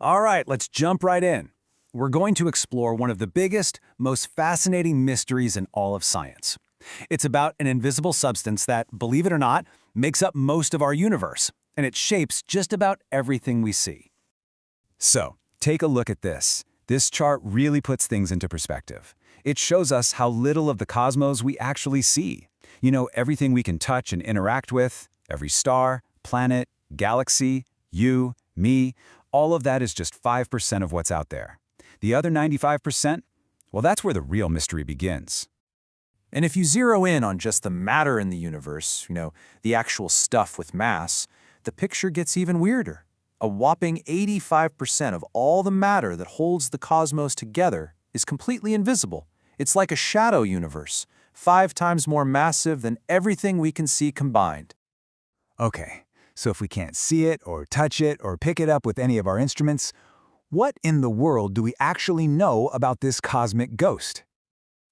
All right, let's jump right in. We're going to explore one of the biggest, most fascinating mysteries in all of science. It's about an invisible substance that, believe it or not, makes up most of our universe, and it shapes just about everything we see. So, take a look at this. This chart really puts things into perspective. It shows us how little of the cosmos we actually see. You know, everything we can touch and interact with, every star, planet, galaxy, you, me, all of that is just 5% of what's out there. The other 95%, well, that's where the real mystery begins. And if you zero in on just the matter in the universe, the actual stuff with mass, the picture gets even weirder. A whopping 85% of all the matter that holds the cosmos together is completely invisible. It's like a shadow universe, 5 times more massive than everything we can see combined. Okay, so if we can't see it or touch it or pick it up with any of our instruments, what in the world do we actually know about this cosmic ghost?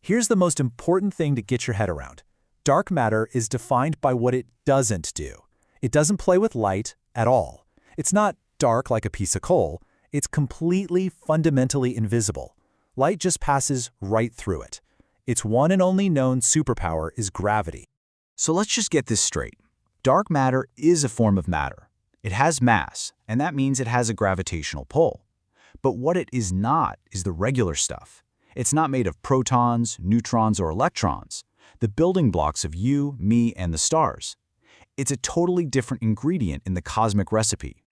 Here's the most important thing to get your head around. Dark matter is defined by what it doesn't do. It doesn't play with light at all. It's not dark like a piece of coal. It's completely, fundamentally invisible. Light just passes right through it. Its one and only known superpower is gravity. So let's just get this straight. Dark matter is a form of matter. It has mass, and that means it has a gravitational pull. But what it is not is the regular stuff. It's not made of protons, neutrons, or electrons, the building blocks of you, me, and the stars. It's a totally different ingredient in the cosmic recipe.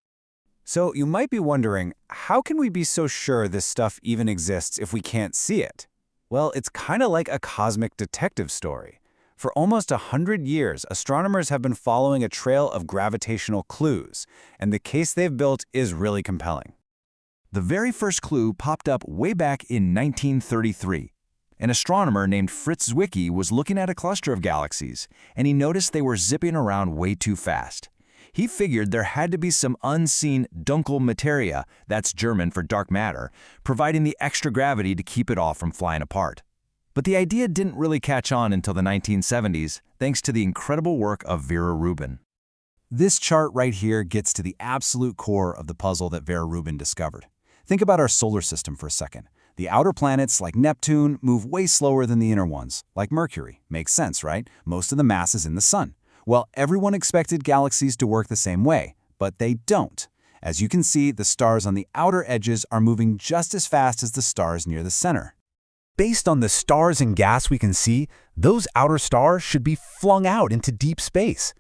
So you might be wondering, how can we be so sure this stuff even exists if we can't see it? Well, it's kind of like a cosmic detective story. For almost 100 years, astronomers have been following a trail of gravitational clues, and the case they've built is really compelling. The very first clue popped up way back in 1933. An astronomer named Fritz Zwicky was looking at a cluster of galaxies, and he noticed they were zipping around way too fast. He figured there had to be some unseen Dunkel Materia, that's German for dark matter, providing the extra gravity to keep it all from flying apart. But the idea didn't really catch on until the 1970s, thanks to the incredible work of Vera Rubin. This chart right here gets to the absolute core of the puzzle that Vera Rubin discovered. Think about our solar system for a second. The outer planets, like Neptune, move way slower than the inner ones, like Mercury. Makes sense, right? Most of the mass is in the sun. Well, everyone expected galaxies to work the same way, but they don't. As you can see, the stars on the outer edges are moving just as fast as the stars near the center. Based on the stars and gas we can see, those outer stars should be flung out into deep space.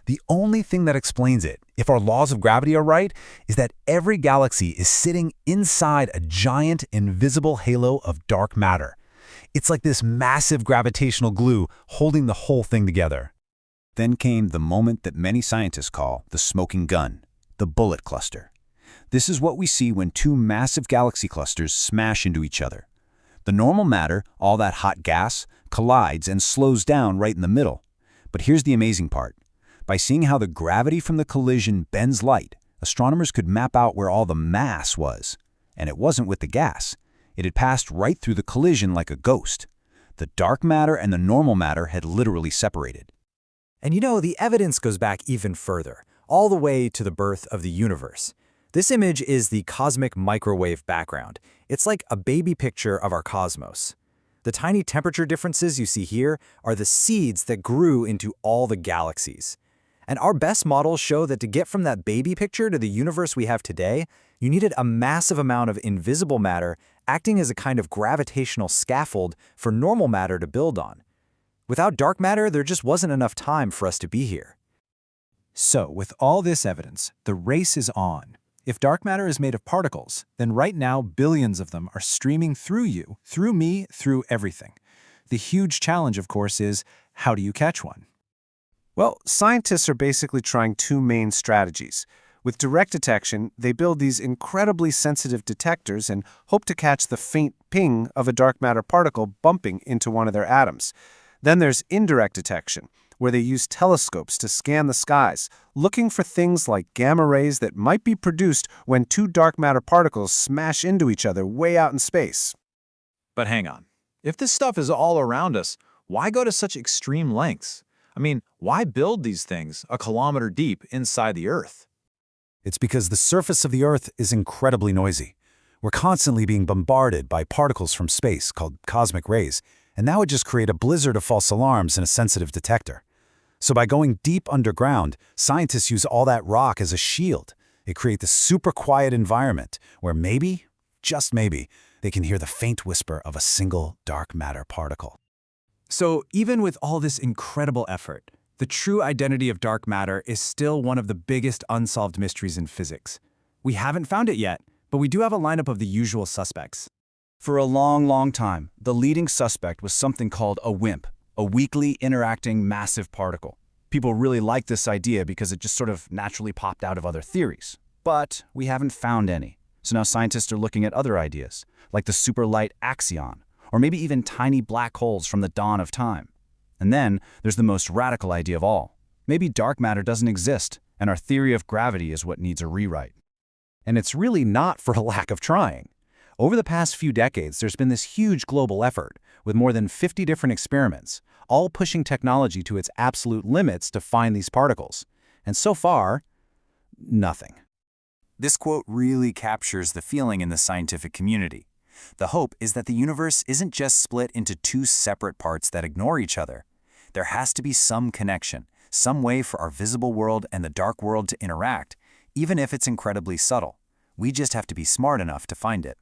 The only thing that explains it, if our laws of gravity are right, is that every galaxy is sitting inside a giant, invisible halo of dark matter. It's like this massive gravitational glue holding the whole thing together. Then came the moment that many scientists call the smoking gun, the bullet cluster. This is what we see when two massive galaxy clusters smash into each other. The normal matter, all that hot gas, collides and slows down right in the middle. But here's the amazing part. By seeing how the gravity from the collision bends light, astronomers could map out where all the mass was. And it wasn't with the gas. It had passed right through the collision like a ghost. The dark matter and the normal matter had literally separated. And the evidence goes back even further, all the way to the birth of the universe. This image is the cosmic microwave background. It's like a baby picture of our cosmos. The tiny temperature differences you see here are the seeds that grew into all the galaxies. And our best models show that to get from that baby picture to the universe we have today, you needed a massive amount of invisible matter acting as a kind of gravitational scaffold for normal matter to build on. Without dark matter, there just wasn't enough time for us to be here. So, with all this evidence, the race is on. If dark matter is made of particles, then right now billions of them are streaming through you, through me, through everything. The huge challenge, of course, is how do you catch one? Well, scientists are basically trying two main strategies. With direct detection, they build these incredibly sensitive detectors and hope to catch the faint ping of a dark matter particle bumping into one of their atoms. Then there's indirect detection, where they use telescopes to scan the skies, looking for things like gamma rays that might be produced when two dark matter particles smash into each other way out in space. But hang on. If this stuff is all around us, why go to such extreme lengths? Why build these things a kilometer deep inside the Earth? It's because the surface of the Earth is incredibly noisy. We're constantly being bombarded by particles from space called cosmic rays, and that would just create a blizzard of false alarms in a sensitive detector. So by going deep underground, scientists use all that rock as a shield. They create this super quiet environment where maybe, just maybe, they can hear the faint whisper of a single dark matter particle. So even with all this incredible effort, the true identity of dark matter is still one of the biggest unsolved mysteries in physics. We haven't found it yet, but we do have a lineup of the usual suspects. For a long time, the leading suspect was something called a WIMP, a weakly interacting massive particle. People really liked this idea because it just sort of naturally popped out of other theories. But we haven't found any. So now scientists are looking at other ideas, like the superlight axion, or maybe even tiny black holes from the dawn of time. And then there's the most radical idea of all. Maybe dark matter doesn't exist, and our theory of gravity is what needs a rewrite. And it's really not for a lack of trying. Over the past few decades, there's been this huge global effort, with more than 50 different experiments, all pushing technology to its absolute limits to find these particles. And so far, nothing. This quote really captures the feeling in the scientific community. The hope is that the universe isn't just split into two separate parts that ignore each other. There has to be some connection, some way for our visible world and the dark world to interact, even if it's incredibly subtle. We just have to be smart enough to find it.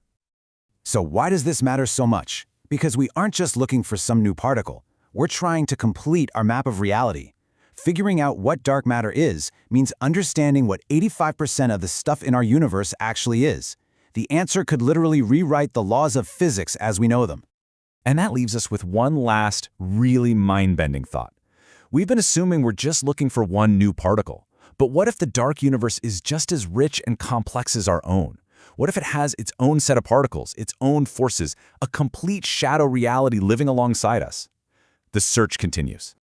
So why does this matter so much? Because we aren't just looking for some new particle. We're trying to complete our map of reality. Figuring out what dark matter is means understanding what 85% of the stuff in our universe actually is. The answer could literally rewrite the laws of physics as we know them. And that leaves us with one last, really mind-bending thought. We've been assuming we're just looking for one new particle. But what if the dark universe is just as rich and complex as our own? What if it has its own set of particles, its own forces, a complete shadow reality living alongside us? The search continues.